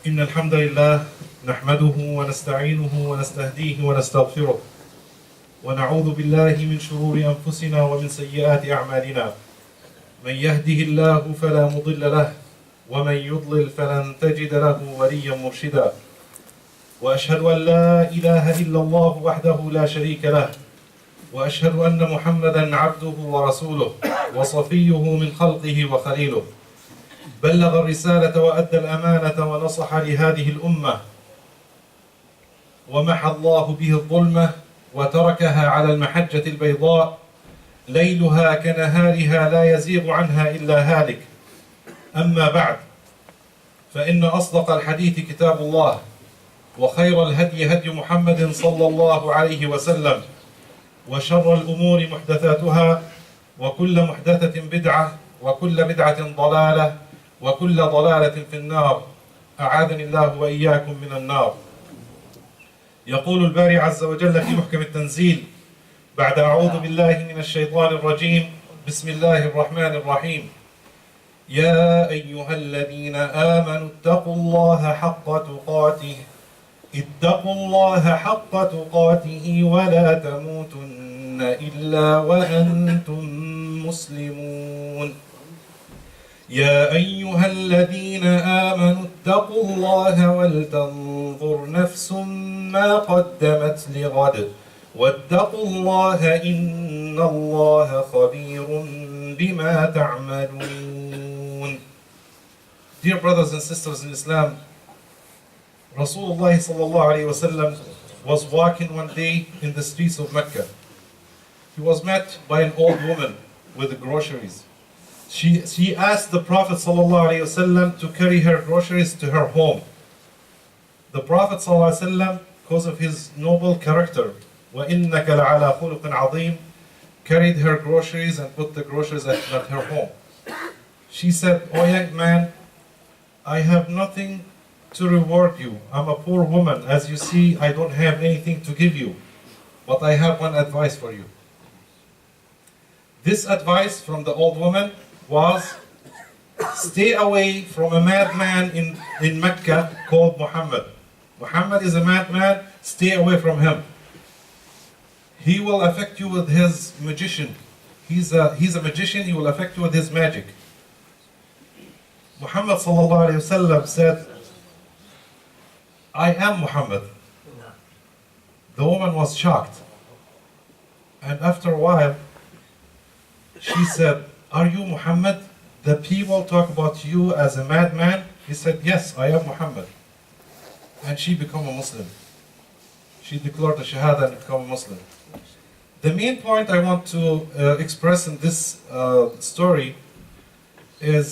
إن الحمد لله نحمده ونستعينه ونستهديه ونستغفره ونعوذ بالله من شرور أنفسنا ومن سيئات أعمالنا من يهده الله فلا مضل له ومن يضلل فلن تجد له وليا مرشدا وأشهد أن لا إله إلا الله وحده لا شريك له وأشهد أن محمدا عبده ورسوله وصفيه من خلقه وخليله بلغ الرسالة وأدى الأمانة ونصح لهذه الأمة ومحى الله به الظلمة وتركها على المحجة البيضاء ليلها كنهارها لا يزيغ عنها إلا هالك. أما بعد، فإن أصدق الحديث كتاب الله وخير الهدي هدي محمد صلى الله عليه وسلم وشر الأمور محدثاتها وكل محدثة بدعة وكل بدعة ضلالة وكل ضلالة في النار. أعاذني الله وإياكم من النار. يقول الباري عز وجل في محكم التنزيل بعد أعوذ بالله من الشيطان الرجيم بسم الله الرحمن الرحيم يا أيها الذين آمنوا اتقوا الله حق تقاته ولا تموتن إلا وأنتم مسلمون. يا أيها الذين آمنوا اتقوا الله ولتنظر نفس ما قدمت لغد واتقوا الله إن الله خبير بما تعملون. Dear brothers and sisters in Islam, Rasulullah sallallahu alayhi wa sallam was walking one day in the streets of Mecca. He was met by an old woman with the groceries. She asked the Prophet ﷺ to carry her groceries to her home. The Prophet ﷺ, because of his noble character, وَإِنَّكَ لَعَلَى خُلُقٍ عَظِيمٍ, carried her groceries and put the groceries at her home. She said, "O young man, I have nothing to reward you. I'm a poor woman. As you see, I don't have anything to give you. But I have one advice for you." This advice from the old woman was, stay away from a madman in Mecca called Muhammad. Muhammad is a madman, stay away from him. He will affect you with his magician. He's a magician, he will affect you with his magic. Muhammad sallallahu alayhi wa sallam said, "I am Muhammad." The woman was shocked. And after a while, she said, "Are you Muhammad? The people talk about you as a madman." He said, "Yes, I am Muhammad." And she became a Muslim. She declared the Shahada and became a Muslim. The main point I want to express in this story is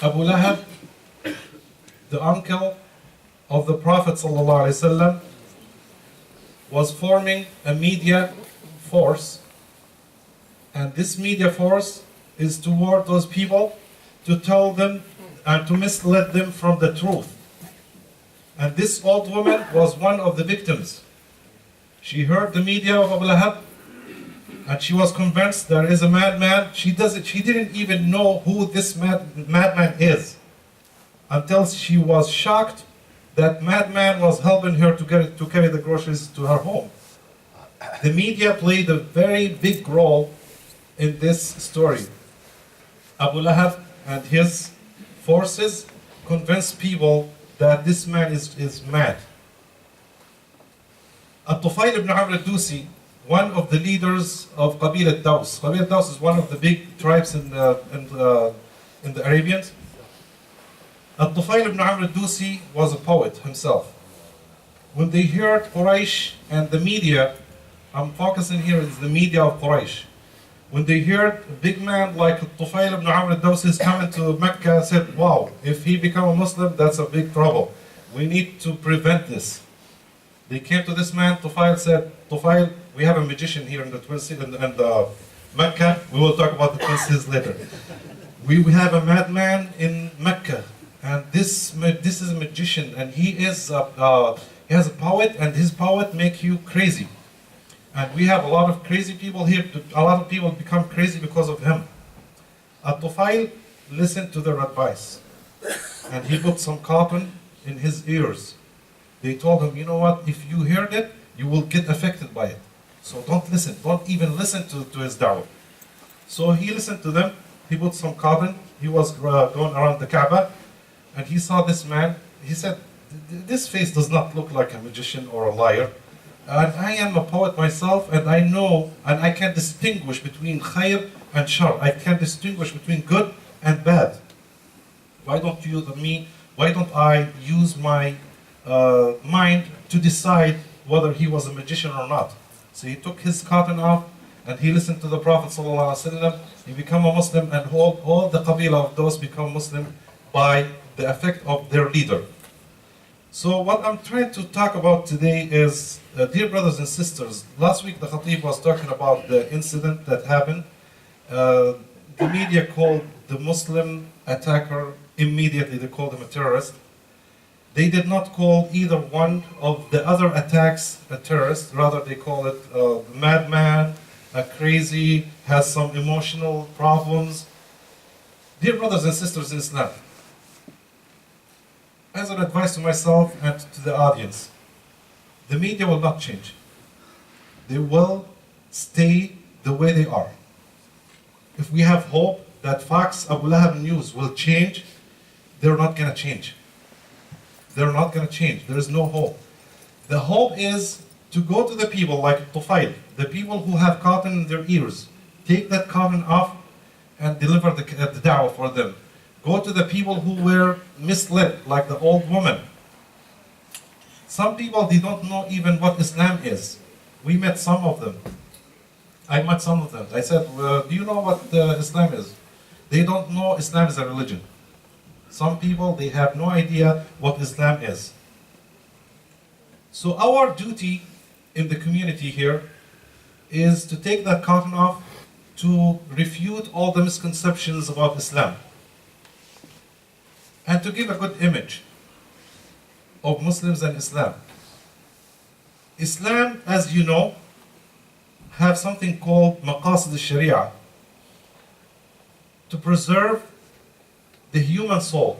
Abu Lahab, the uncle of the Prophet ﷺ, was forming a media force. And this media force is toward those people to tell them and to mislead them from the truth. And this old woman was one of the victims. She heard the media of Abu Lahab and she was convinced there is a madman. She didn't even know who this madman is until she was shocked that madman was helping her to carry the groceries to her home. The media played a very big role in this story. Abu Lahab and his forces convinced people that this man is mad. At-Tufail ibn Amr al-Dusi, one of the leaders of Abuatieh.The. Abuatieh.The is one of the big tribes in the Arabians. At-Tufail ibn Amr al-Dusi was a poet himself. When they heard Quraysh and the media, I'm focusing here is the media of Quraysh. When they heard a big man like Tufail ibn Amr al-Dawsi is coming to Mecca, said, "Wow, if he become a Muslim, that's a big trouble. We need to prevent this." They came to this man. Tufail said, "Tufail, we have a magician here in the Twin Cities and Mecca. We will talk about the Twin Cities later. We have a madman in Mecca, and this is a magician, and he has a poet, and his poet make you crazy. And we have a lot of crazy people here. A lot of people become crazy because of him." At-Tufail listened to their advice, and he put some cotton in his ears. They told him, you know what, if you heard it, you will get affected by it. So don't listen, don't even listen to his da'wah. So he listened to them, he put some cotton, he was going around the Kaaba, and he saw this man. He said, this face does not look like a magician or a liar. And I am a poet myself, and I know, and I can distinguish between khair and shar. I can distinguish between good and bad. Why don't I use my mind to decide whether he was a magician or not? So he took his cotton off, and he listened to the Prophet ﷺ. He became a Muslim, and all the Qabila of those become Muslim by the effect of their leader. So what I'm trying to talk about today is, dear brothers and sisters, last week the Khatib was talking about the incident that happened. The media called the Muslim attacker, immediately they called him a terrorist. They did not call either one of the other attacks a terrorist, rather they call it a madman, a crazy, has some emotional problems. Dear brothers and sisters in Islam, as an advice to myself and to the audience, the media will not change. They will stay the way they are. If we have hope that Fox Abu Lahab News will change, they're not going to change. They're not going to change. There is no hope. The hope is to go to the people like Tufail, the people who have cotton in their ears. Take that cotton off and deliver the da'wah for them. Go to the people who were misled, like the old woman. Some people, they don't know even what Islam is. We met some of them. I met some of them. I said, do you know what Islam is? They don't know Islam is a religion. Some people, they have no idea what Islam is. So our duty in the community here is to take that cotton off, to refute all the misconceptions about Islam, and to give a good image of Muslims and Islam. Islam, as you know, have something called maqasid al-sharia, to preserve the human soul.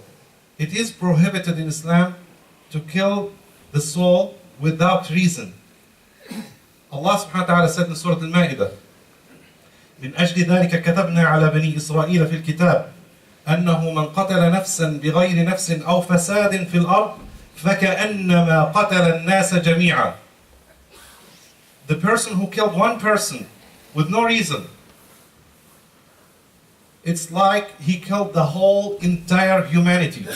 It is prohibited in Islam to kill the soul without reason. Allah subhanahu wa ta'ala said in Surah Al-Ma'idah, من أجل ذلك كتبنا على بني إسرائيل في الكتاب أنه من قتل نفسا بغير نفس أو فساد في الأرض فكأنما قتل الناس جميعا. The person who killed one person with no reason, it's like he killed the whole entire humanity.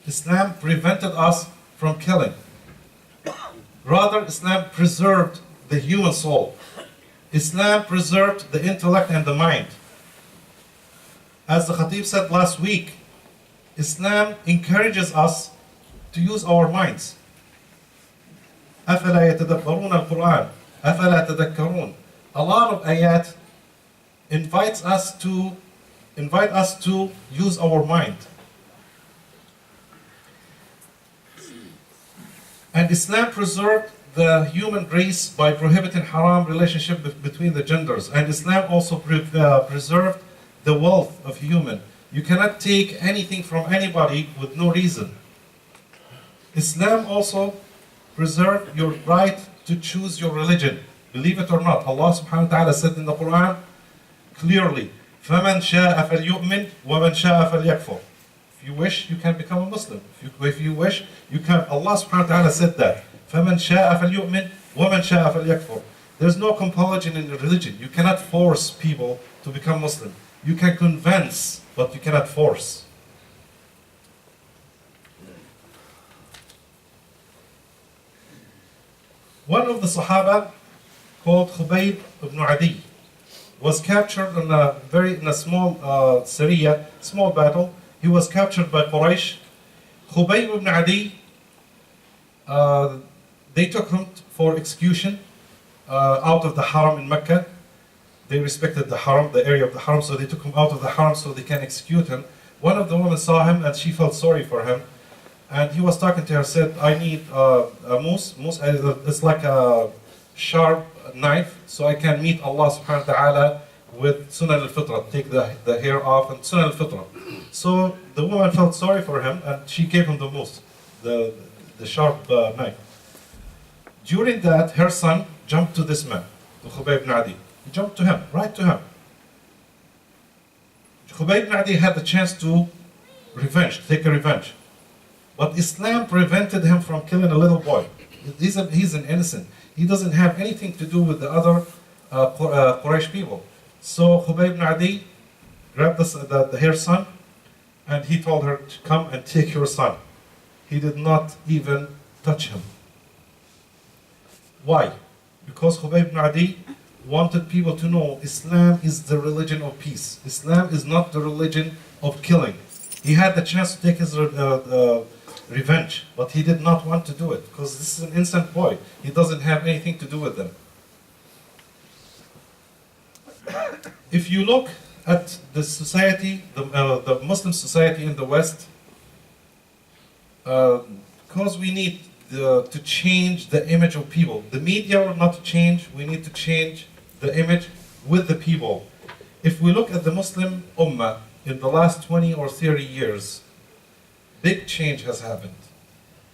Islam prevented us from killing. Rather, Islam preserved the human soul. Islam preserved the intellect and the mind. As the Khatib said last week, Islam encourages us to use our minds. أَفَلَا يَتَدَبَّرُونَ الْقُرْآنَ أَفَلَا تَذَكَّرُونَ. A lot of ayat invite us to use our mind. And Islam preserved the human race by prohibiting haram relationship between the genders. And Islam also preserved the wealth of human. You cannot take anything from anybody with no reason. Islam also preserved your right to choose your religion. Believe it or not, Allah subhanahu wa ta'ala said in the Quran clearly, فَمَنْ شَاءَ فَلْيُؤْمِنْ وَمَنْ شَاءَ فَلْيَكْفُرْ. If you wish, you can become a Muslim. If you wish, you can. Allah subhanahu wa ta'ala said that. فَمَنْ شَاءَ فَلْيُؤْمِنْ وَمَنْ شَاءَ فَلْيَكْفُرْ. There's no compulsion in the religion. You cannot force people to become Muslim. You can convince, but you cannot force. One of the Sahaba, called Abuatieh.The, was captured in a small Syria, small battle. He was captured by Quraysh. Abuatieh, they took him for execution out of the Haram in Mecca. They respected the Haram, the area of the Haram, so they took him out of the Haram so they can execute him. One of the women saw him and she felt sorry for him. And he was talking to her, said, I need a moose. Moose, it's like a sharp knife, so I can meet Allah subhanahu wa ta'ala with Sunan al-Fitra, take the hair off and Sunan al-Fitra. So the woman felt sorry for him and she gave him the moose. the, the sharp knife. During that, her son jumped to this man, to Khubayb ibn Adi. He jumped to him, right to him. Khubayb ibn Adi had the chance to take a revenge. But Islam prevented him from killing a little boy. He's an innocent. He doesn't have anything to do with the other Quraysh people. So Khubayb ibn Adi grabbed her son, and he told her to come and take your son. He did not even touch him. Why? Because Khubayb ibn Adi wanted people to know Islam is the religion of peace. Islam is not the religion of killing. He had the chance to take his revenge, but he did not want to do it because this is an innocent boy. He doesn't have anything to do with them. If you look at the society, the Muslim society in the West, because we need to change the image of people. The media will not change. We need to change the image with the people. If we look at the Muslim Ummah in the last 20 or 30 years, big change has happened.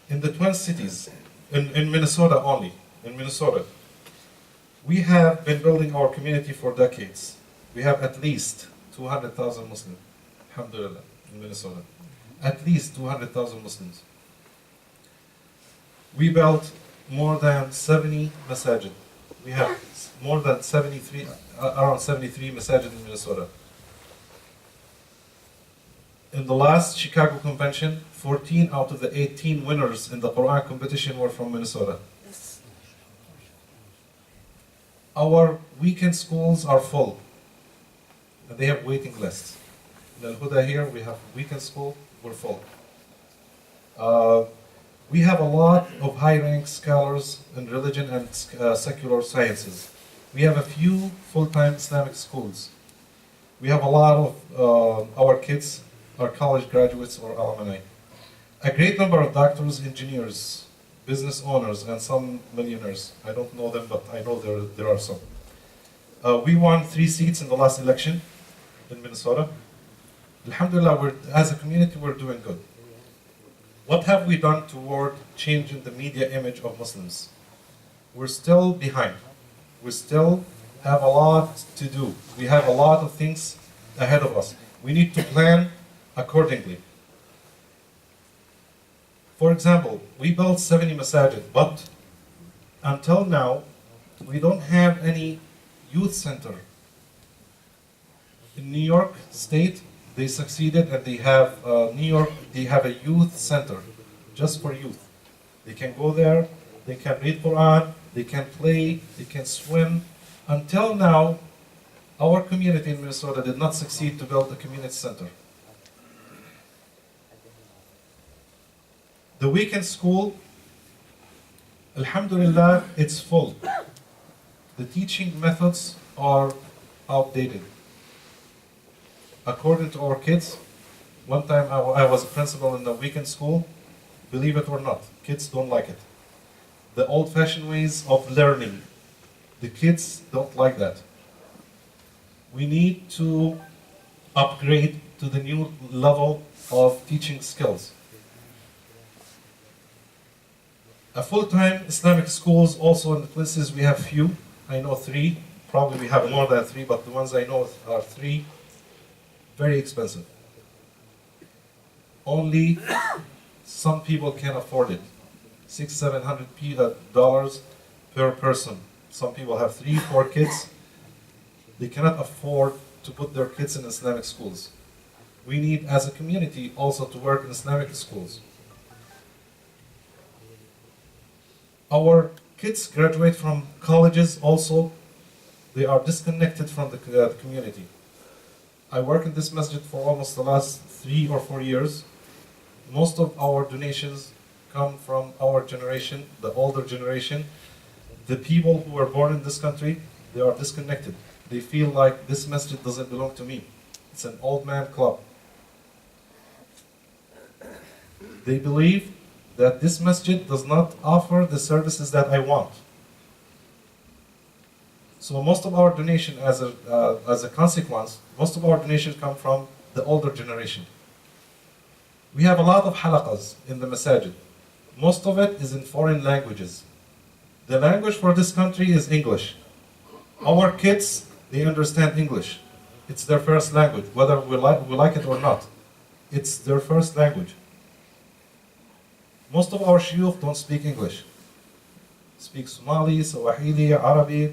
In the Twin Cities, in Minnesota only, in Minnesota, we have been building our community for decades. We have at least 200,000 Muslims, alhamdulillah, in Minnesota. At least 200,000 Muslims. We built more than 70 masajid. We have more than 73, around 73 masajid in Minnesota. In the last Chicago convention, 14 out of the 18 winners in the Quran competition were from Minnesota. Our weekend schools are full, and they have waiting lists. In Al-Huda here, we have weekend school, we're full. We have a lot of high-ranked scholars in religion and secular sciences. We have a few full-time Islamic schools. We have a lot of our kids are college graduates or alumni. A great number of doctors, engineers, business owners, and some millionaires. I don't know them, but I know there are some. We won 3 seats in the last election in Minnesota. Alhamdulillah, as a community, we're doing good. What have we done toward changing the media image of Muslims? We're still behind. We still have a lot to do. We have a lot of things ahead of us. We need to plan accordingly. For example, we built 70 masajid, but until now, we don't have any youth center. In New York State, they succeeded, and they have they have a youth center just for youth. They can go there, they can read Quran, they can play, they can swim. Until now, our community in Minnesota did not succeed to build a community center. The weekend school, alhamdulillah, it's full. The teaching methods are outdated. According to our kids, one time I was a principal in the weekend school, believe it or not, kids don't like it. The old-fashioned ways of learning, the kids don't like that. We need to upgrade to the new level of teaching skills. A full-time Islamic schools also in the Twin Cities, we have few. I know 3, probably we have more than 3, but the ones I know are 3. Very expensive. Only some people can afford it. $600-700 per person. Some people have 3-4 kids. They cannot afford to put their kids in Islamic schools. We need, as a community, also to work in Islamic schools. Our kids graduate from colleges also. They are disconnected from the community. I work in this masjid for almost the last 3 or 4 years. Most of our donations come from our generation, the older generation. The people who were born in this country, they are disconnected. They feel like this masjid doesn't belong to me. It's an old man club. They believe that this masjid does not offer the services that I want. So most of our donation, as a consequence, most of our donations come from the older generation. We have a lot of halaqas in the masajid. Most of it is in foreign languages. The language for this country is English. Our kids, they understand English. It's their first language, whether we like it or not. It's their first language. Most of our shuyukh don't speak English. Speak Somali, Swahili, Arabic.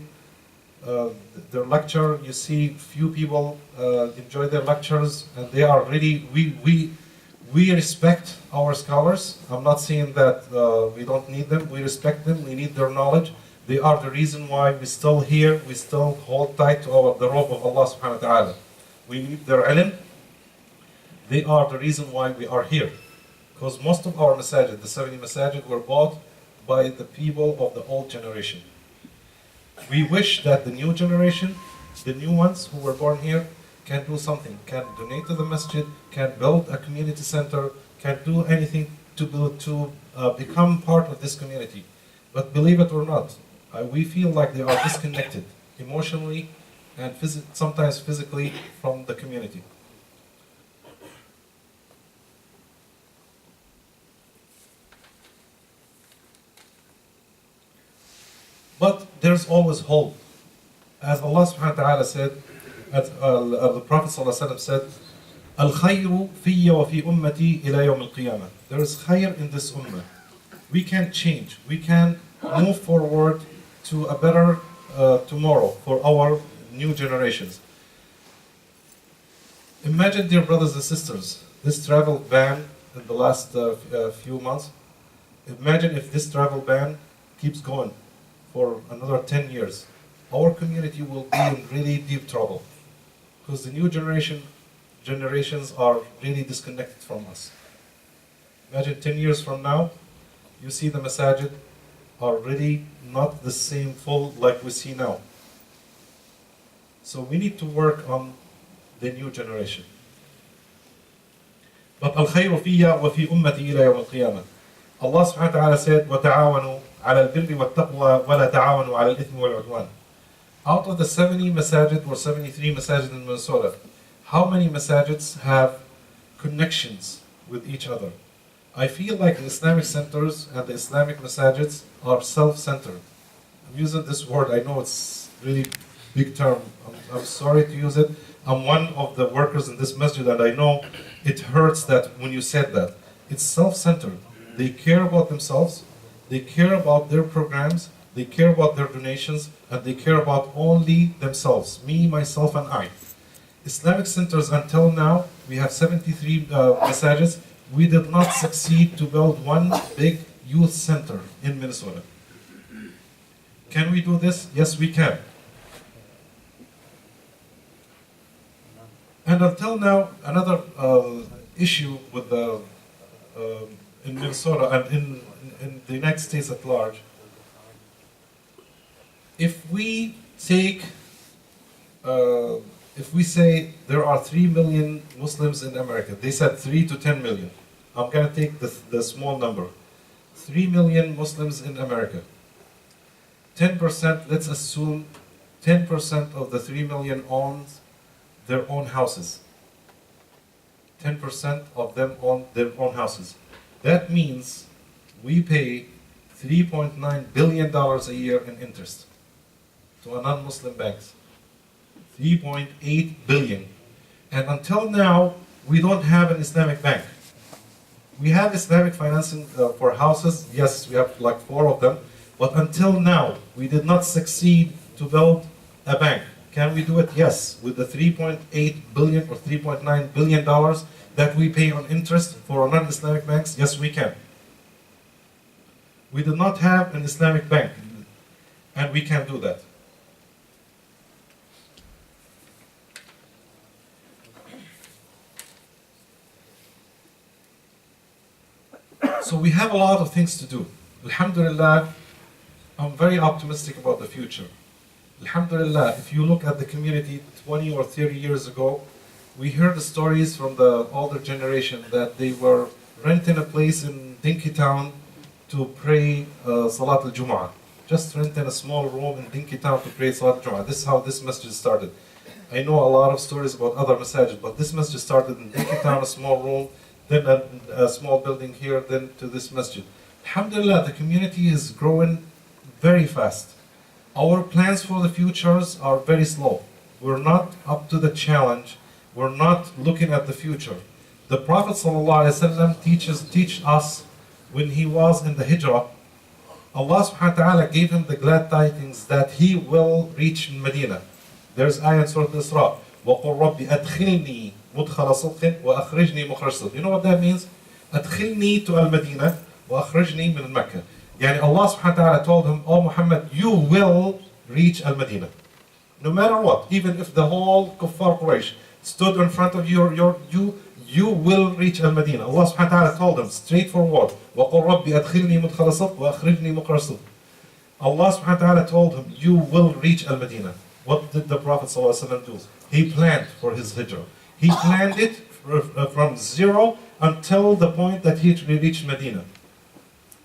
Their lecture, you see few people enjoy their lectures, and they are really, we respect our scholars. I'm not saying that we don't need them. We respect them. We need their knowledge. They are the reason why we're still here. We still hold tight to the rope of Allah subhanahu wa ta'ala. We need their ilm. They are the reason why we are here. Because most of our masajid, the 70 masajid, were bought by the people of the old generation. We wish that the new generation, the new ones who were born here, can do something, can donate to the masjid, can build a community center, can do anything to become part of this community. But believe it or not, we feel like they are disconnected emotionally and sometimes physically from the community. But there's always hope. As Allah subhanahu wa ta'ala said, as the Prophet ﷺ said, Al-khayru fiyya wa fi ummati ila yawm al-qiyamah. There is khayr in this ummah. We can change. We can move forward to a better tomorrow for our new generations. Imagine, dear brothers and sisters, this travel ban in the last few months. Imagine if this travel ban keeps going for another 10 years. Our community will be in really deep trouble because the new generations are really disconnected from us. Imagine 10 years from now, you see the masajid are really not the same full like we see now. So we need to work on the new generation. But al-khayru fiyya wa fi ummati ila yawm al-qiyamah. Allah subhanahu wa ta'ala said, وَتَعَاوَنُوا عَلَى الْبِرِّ وَالتَّقْوَى وَلَا تَعَاوَنُوا عَلَى الْإِثْمِ وَالْعُدْوَانِ. Out of the 70 masajid or 73 masajid in Minnesota, how many masajids have connections with each other? I feel like the Islamic centers and the Islamic masajids are self-centered. I'm using this word, I know it's really big term. I'm sorry to use it. I'm one of the workers in this masjid and I know it hurts that when you said that. It's self-centered. They care about themselves, they care about their programs, they care about their donations, and they care about only themselves, me, myself, and I. Islamic centers until now, we have 73 masajids. We did not succeed to build one big youth center in Minnesota. Can we do this? Yes, we can. And until now, another issue with the in Minnesota and in the United States at large, if we take, if we say there are 3 million Muslims in America, they said 3 to 10 million. I'm going to take the small number. 3 million Muslims in America. 10%, let's assume 10% of the 3 million owns their own houses. 10% of them own their own houses. That means we pay $3.9 billion a year in interest to a non-Muslim banks. 3.8 billion. And until now, we don't have an Islamic bank. We have Islamic financing for houses. Yes, we have like 4 of them. But until now, we did not succeed to build a bank. Can we do it? Yes. With the $3.8 billion or $3.9 billion that we pay on interest for non-Islamic banks, yes, we can. We do not have an Islamic bank, and we can do that. So we have a lot of things to do. Alhamdulillah, I'm very optimistic about the future. Alhamdulillah, if you look at the community 20 or 30 years ago, we heard the stories from the older generation that they were renting a place in Dinky Town to pray Salat al-Jum'ah. Just renting a small room in Dinky Town to pray Salat al-Jum'ah. This is how this masjid started. I know a lot of stories about other masajid, but this masjid started in Dinky Town, a small room, then a small building here, then to this masjid. Alhamdulillah, the community is growing very fast. Our plans for the futures are very slow. We're not up to the challenge. We're not looking at the future. The Prophet ﷺ teach us when he was in the Hijrah, Allah subhanahu wa ta'ala gave him the glad tidings that he will reach Medina. There's ayah in Surah Al-Isra. وَقُلْ رَبِّ أَدْخِلْنِي مُدْخَلَ صِدْقٍ وَأَخْرِجْنِي مُخْرَجَ صِدْقٍ. You know what that means? أَدْخِلْنِي to Al-Medina وَأَخْرِجْنِي مِنْ Mecca. Yani Allah subhanahu wa ta'ala told him, oh Muhammad, you will reach Al-Medina. No matter what, even if the whole Kuffar Quraysh stood in front of you will reach Al-Medina. Allah subhanahu wa ta'ala told him straightforward, وَقُلْ رَبِّ أَدْخِلْنِي مُدْخَلَ صِدْقٍ وَأَخْرِجْنِي مُخْرَجَ صِدْقٍ. Allah subhanahu wa ta'ala told him, you will reach Al-Medina. What did the Prophet ﷺ do? He planned for his hijrah. He planned it from zero until the point that he reached Medina.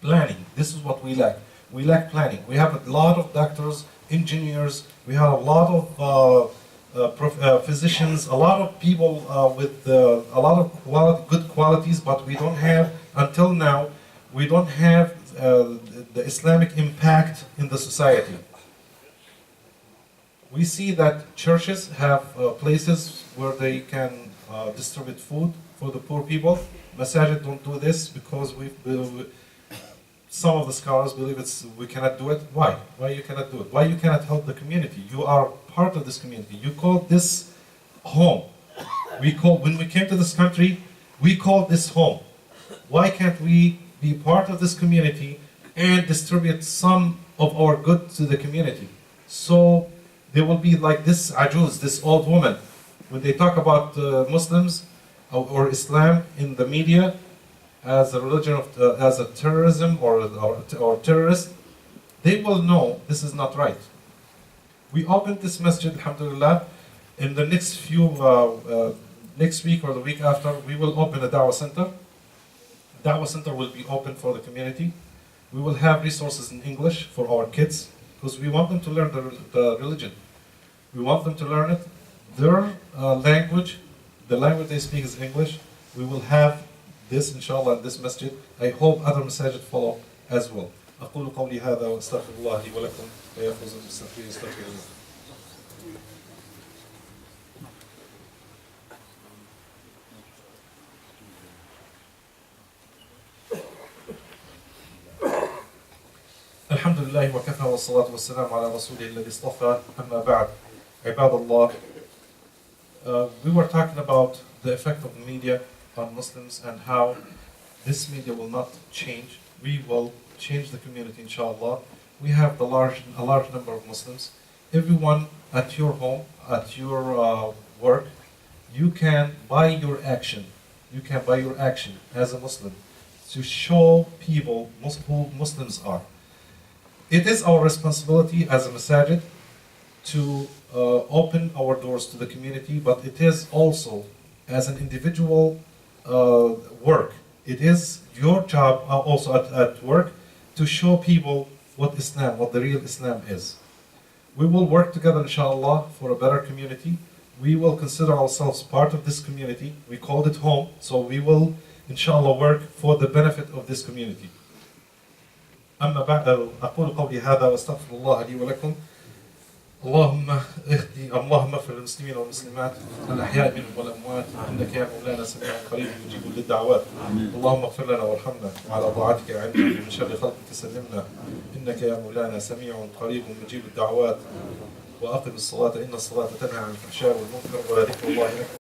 Planning. This is what we lack. We lack planning. We have a lot of doctors, engineers. We have a lot of physicians, a lot of people with a lot of good qualities, but we don't have, until now, we don't have the Islamic impact in the society. We see that churches have places where they can distribute food for the poor people. Masajid don't do this because some of the scholars believe we cannot do it. Why? Why you cannot do it? Why you cannot help the community? You are part of this community. You call this home. When we came to this country, we called this home. Why can't we be part of this community and distribute some of our good to the community? So there will be like this ajuz, this old woman. When they talk about Muslims or Islam in the media, as a religion of as a terrorism or terrorist, they will know this is not right. We opened this masjid, alhamdulillah. In the next next week or the week after, we will open a dawah center. Dawah center will be open for the community. We will have resources in English for our kids because we want them to learn the religion. We want them to learn it. Their language, the language they speak is English. We will have this inshallah in this masjid. I hope other masajid follow as well. أقول قولي هذا وأستغفر الله لي ولكم ويفوز بالمستغفرين استغفر الله. الحمد لله وكفى والصلاة والسلام على رسوله الذي اصطفى أما بعد عباد الله. We were talking about the effect of media on Muslims and how this media will not change. We will change the community, inshallah. We have a large number of Muslims. Everyone at your home, at your work, you can buy your action. You can buy your action as a Muslim to show people who Muslims are. It is our responsibility as a masajid to open our doors to the community, but it is also as an individual work. It is your job also at work to show people what Islam, what the real Islam is. We will work together, inshallah, for a better community. We will consider ourselves part of this community. We called it home, so we will, inshallah, work for the benefit of this community. أما بعد أقول قولي هذا وأستغفر الله لي ولكم. اللهم اغفر للمسلمين والمسلمات الأحياء منهم والأموات إنك يا مولانا سميع قريب مجيب للدعوات. اللهم اغفر لنا وارحمنا وعلى طاعتك أعنا ومن شر خلقك تسلمنا إنك يا مولانا سميع قريب مجيب الدعوات. وأقم الصلاة إن الصلاة تنهى عن الفحشاء والمنكر ولذكر الله أكبر.